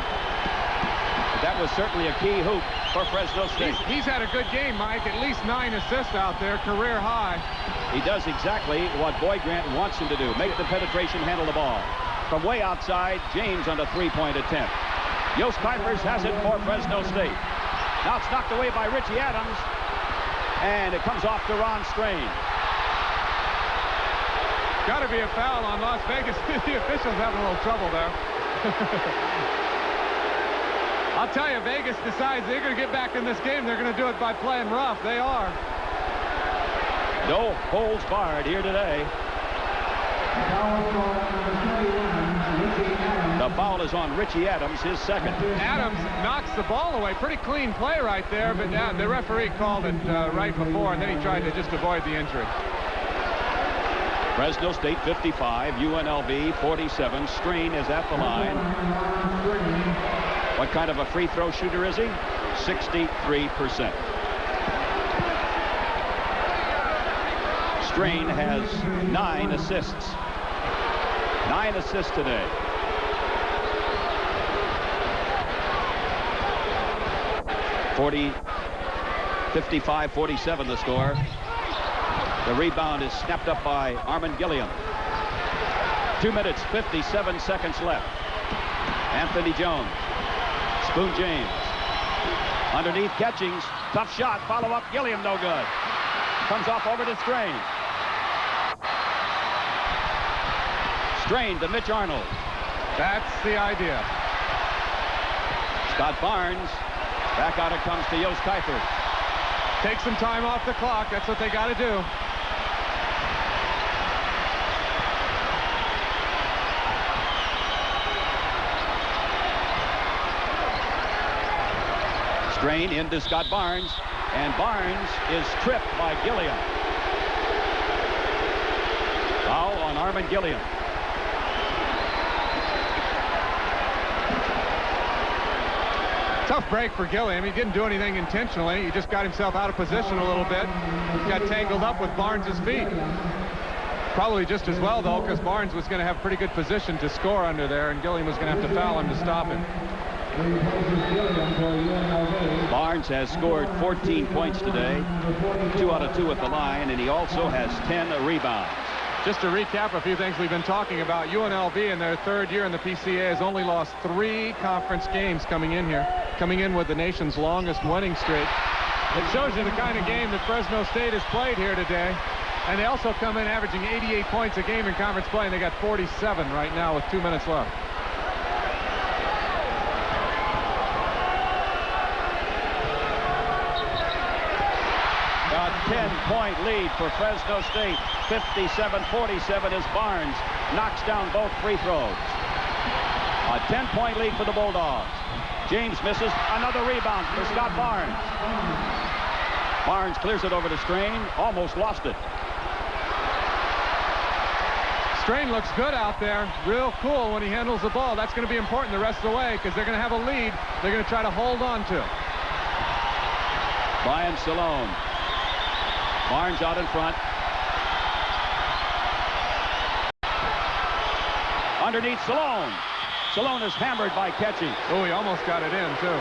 But that was certainly a key hoop for Fresno State. He's had a good game, Mike. At least 9 assists out there, career high. He does exactly what Boyd Grant wants him to do. Make the penetration, handle the ball. From way outside, James on a 3-point attempt. Yost Kuipers has it for Fresno State. Now it's knocked away by Richie Adams. And it comes off to Ron Strain. Got to be a foul on Las Vegas. The officials having a little trouble there. I'll tell you, Vegas decides they're going to get back in this game. They're going to do it by playing rough. They are. No holds barred here today. The foul is on Richie Adams, his second. Adams knocks the ball away. Pretty clean play right there, but the referee called it right before, and then he tried to just avoid the injury. Fresno State 55, UNLV 47. Strain is at the line. What kind of a free throw shooter is he? 63%. Strain has 9 assists. 9 assists today. (40, 55-47 the score. The rebound is snapped up by Armin Gilliam. 2 minutes, 57 seconds left. Anthony Jones. Spoon James. Underneath Catchings. Tough shot. Follow up. Gilliam no good. Comes off over to Strain. Strain to Mitch Arnold. That's the idea. Scott Barnes. Back out it comes to Yost Kuipers. Take some time off the clock. That's what they got to do. Strain into Scott Barnes, and Barnes is tripped by Gilliam. Foul on Armin Gilliam. Tough break for Gilliam. He didn't do anything intentionally. He just got himself out of position a little bit. He got tangled up with Barnes' feet. Probably just as well, though, because Barnes was going to have pretty good position to score under there, and Gilliam was going to have to foul him to stop him. Barnes has scored 14 points today, 2 out of 2 at the line, and he also has 10 rebounds. Just to recap a few things we've been talking about, UNLV in their 3rd year in the PCA has only lost 3 conference games coming in here, coming in with the nation's longest winning streak. It shows you the kind of game that Fresno State has played here today. And they also come in averaging 88 points a game in conference play, and they got 47 right now with 2 minutes left. A 10-point lead for Fresno State. 57-47 as Barnes knocks down both free throws. A 10-point lead for the Bulldogs. James misses. Another rebound for Scott Barnes. Barnes clears it over to Strain. Almost lost it. Strain looks good out there. Real cool when he handles the ball. That's going to be important the rest of the way because they're going to have a lead they're going to try to hold on to. Brian Salone. Barnes out in front. Underneath Salone. Salone is hammered by catching. Oh, he almost got it in, too.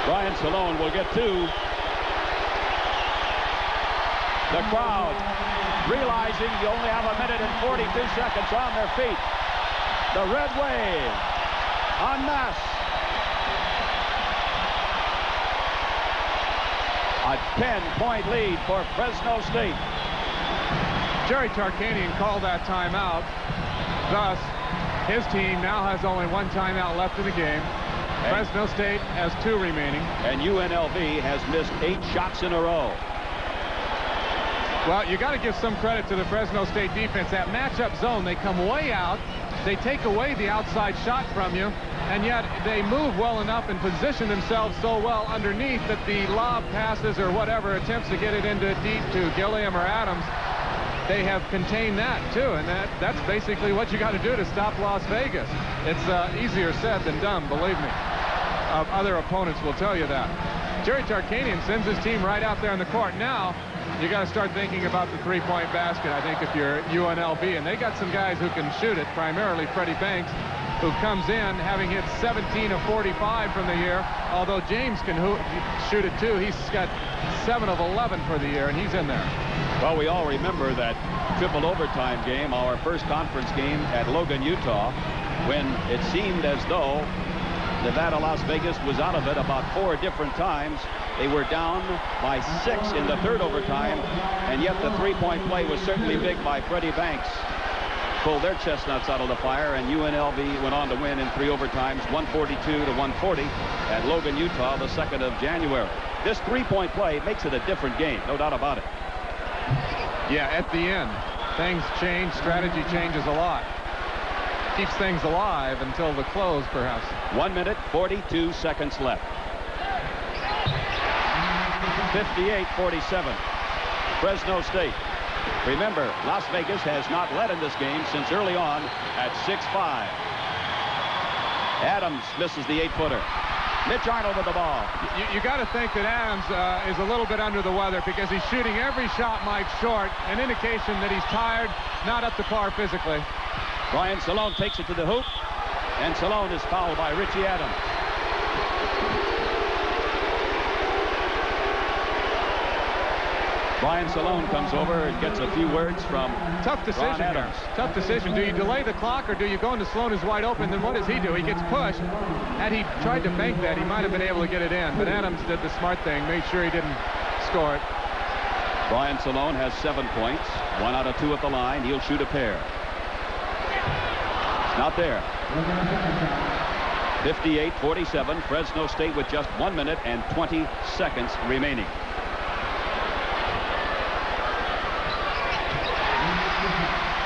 Brian Salone will get two. The crowd, realizing you only have a minute and 42 seconds on their feet. The red wave en masse. A 10-point lead for Fresno State. Jerry Tarkanian called that timeout. Thus, his team now has only one timeout left in the game. Fresno State has 2 remaining. And UNLV has missed 8 shots in a row. Well, you got to give some credit to the Fresno State defense. That matchup zone, they come way out. They take away the outside shot from you, and yet they move well enough and position themselves so well underneath that the lob passes or whatever attempts to get it into deep to Gilliam or Adams, they have contained that too, and that's basically what you got to do to stop Las Vegas. It's easier said than done, believe me. Other opponents will tell you that. Jerry Tarkanian sends his team right out there in the court. Now, you got to start thinking about the three-point basket, I think, if you're UNLV. And they got some guys who can shoot it, primarily Freddie Banks, who comes in having hit 17 of 45 from the year, although James can shoot it too. He's got 7 of 11 for the year, and he's in there. Well, we all remember that triple overtime game, our first conference game at Logan, Utah, when it seemed as though Nevada, Las Vegas was out of it about 4 different times. They were down by 6 in the third overtime, and yet the three-point play was certainly big by Freddie Banks. Pulled their chestnuts out of the fire, and UNLV went on to win in 3 overtimes, 142 to 140 at Logan, Utah, the 2nd of January. This three-point play makes it a different game, no doubt about it. Yeah, at the end, things change, strategy changes a lot. Keeps things alive until the close, perhaps. 1 minute, 42 seconds left. 58-47. Fresno State. Remember, Las Vegas has not led in this game since early on at 6-5. Adams misses the 8-footer. Mitch Arnold with the ball. You got to think that Adams is a little bit under the weather because he's shooting every shot, Mike, short, an indication that he's tired, not up to par physically. Brian Salone takes it to the hoop, and Salone is fouled by Richie Adams. Brian Salone comes over and gets a few words from Tough decision Ron Adams. Tough decision. Do you delay the clock or do you go into Sloan is wide open? Then what does he do? He gets pushed. Had he tried to bank that, he might have been able to get it in. But Adams did the smart thing, made sure he didn't score it. Brian Salone has 7 points, 1 out of 2 at the line. He'll shoot a pair. Not there. 58-47. Fresno State with just 1 minute and 20 seconds remaining.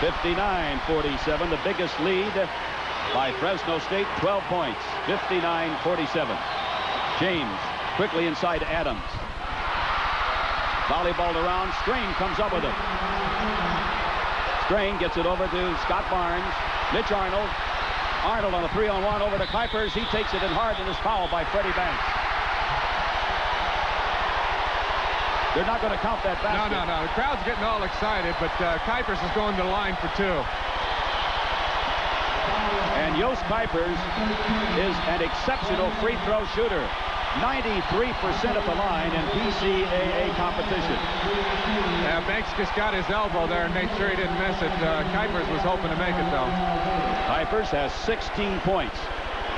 (59-47), the biggest lead by Fresno State, 12 points, 59-47. James quickly inside to Adams. Volleyballed around, Strain comes up with it. Strain gets it over to Scott Barnes. Mitch Arnold. Arnold on a 3-on-1 over to Kuipers. He takes it in hard and is fouled by Freddie Banks. They're not going to count that basket. No. The crowd's getting all excited, but Kuipers is going to the line for 2. And Yost Kuipers is an exceptional free throw shooter. 93% at the line in PCAA competition. Yeah, Banks just got his elbow there and made sure he didn't miss it. Kuipers was hoping to make it, though. Kuipers has 16 points.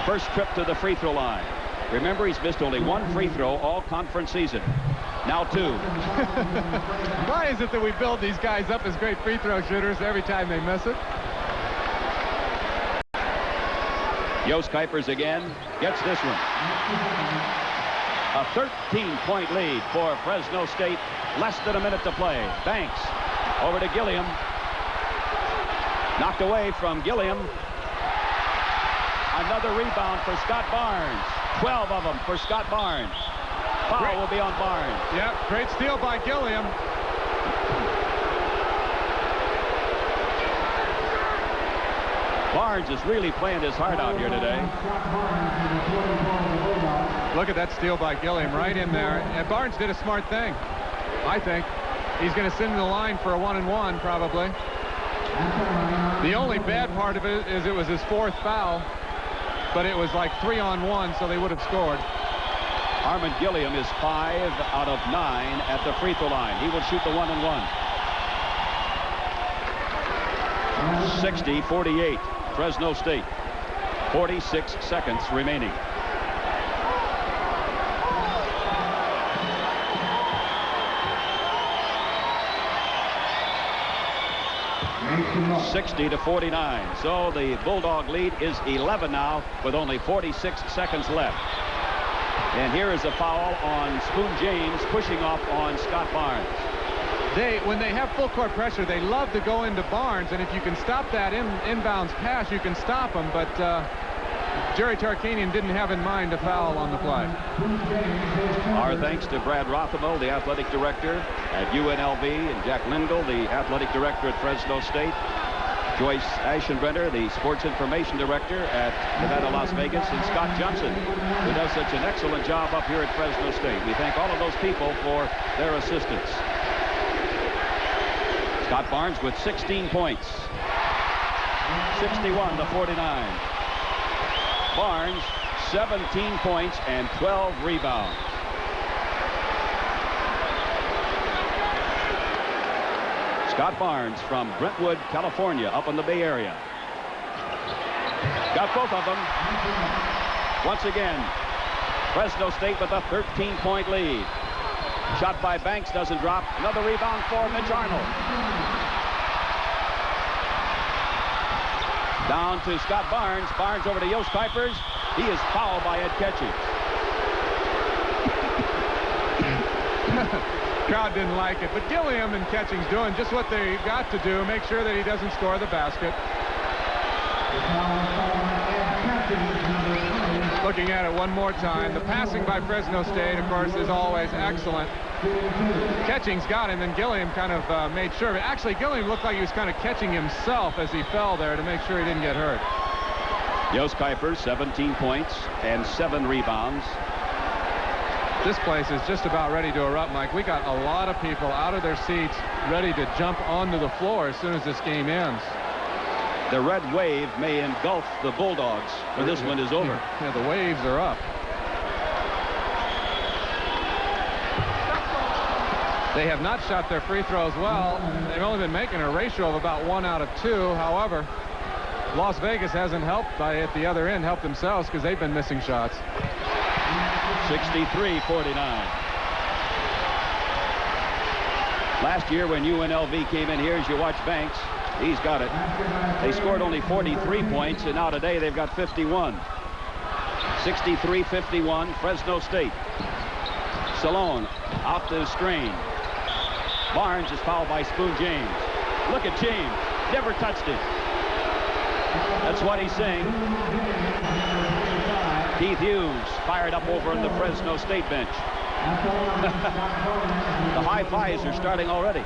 First trip to the free throw line. Remember, he's missed only 1 free throw all conference season. Now 2. Why is it that we build these guys up as great free throw shooters every time they miss it? Yost Kuipers again gets this one. A 13-point lead for Fresno State. Less than a minute to play. Banks over to Gilliam. Knocked away from Gilliam. Another rebound for Scott Barnes. 12 of them for Scott Barnes. Foul will be on Barnes. Yeah, great steal by Gilliam. Barnes is really playing his heart out here today. Look at that steal by Gilliam right in there. And Barnes did a smart thing, I think. He's going to send the line for a 1-and-1 probably. The only bad part of it is it was his 4th foul, but it was like 3-on-1, so they would have scored. Harmon Gilliam is 5 out of 9 at the free throw line. He will shoot the 1-and-1. 60-48, Fresno State. 46 seconds remaining. $60-49. So the Bulldog lead is 11 now with only 46 seconds left. And here is a foul on Spoon James, pushing off on Scott Barnes. When they have full court pressure, they love to go into Barnes, and if you can stop that inbounds pass, you can stop them. But Jerry Tarkanian didn't have in mind a foul on the play. Our thanks to Brad Rothamo, the athletic director at UNLV, and Jack Lindell, the athletic director at Fresno State. Joyce Aschenbrenner, the sports information director at Nevada, Las Vegas, and Scott Johnson, who does such an excellent job up here at Fresno State. We thank all of those people for their assistance. Scott Barnes with 16 points. 61-49. Barnes, 17 points and 12 rebounds. Scott Barnes from Brentwood, California, up in the Bay Area. Got both of them. Once again, Fresno State with a 13-point lead. Shot by Banks doesn't drop. Another rebound for Mitch Arnold. Down to Scott Barnes. Barnes over to Yost Pipers. He is fouled by Ed Ketchings. Crowd didn't like it, but Gilliam and Ketchings doing just what they got to do, make sure that he doesn't score the basket. Looking at it one more time, the passing by Fresno State, of course, is always excellent. Ketchings got him, and Gilliam kind of made sure of it. Actually, Gilliam looked like he was kind of catching himself as he fell there to make sure he didn't get hurt. Yost Kuiper, 17 points and 7 rebounds. This place is just about ready to erupt, Mike. We got a lot of people out of their seats ready to jump onto the floor as soon as this game ends. The red wave may engulf the Bulldogs when this one is over. Yeah, the waves are up. They have not shot their free throws well. They've only been making a ratio of about 1 out of 2. However, Las Vegas hasn't helped by at the other end, helped themselves because they've been missing shots. 63-49. Last year when UNLV came in here, as you watch Banks, he's got it. They scored only 43 points, and now today they've got 51. 63-51, Fresno State. Salone out to Strain. Barnes is fouled by Spoon James. Look at James. Never touched it. That's what he's saying. Keith Hughes fired up over on the Fresno State bench. The high fives are starting already.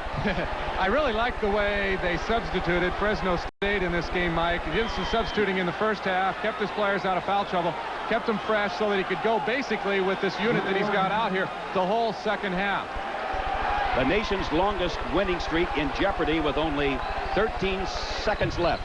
I really like the way they substituted Fresno State in this game, Mike. He did some substituting in the first half, kept his players out of foul trouble, kept them fresh so that he could go basically with this unit that he's got out here the whole second half. The nation's longest winning streak in jeopardy with only 13 seconds left.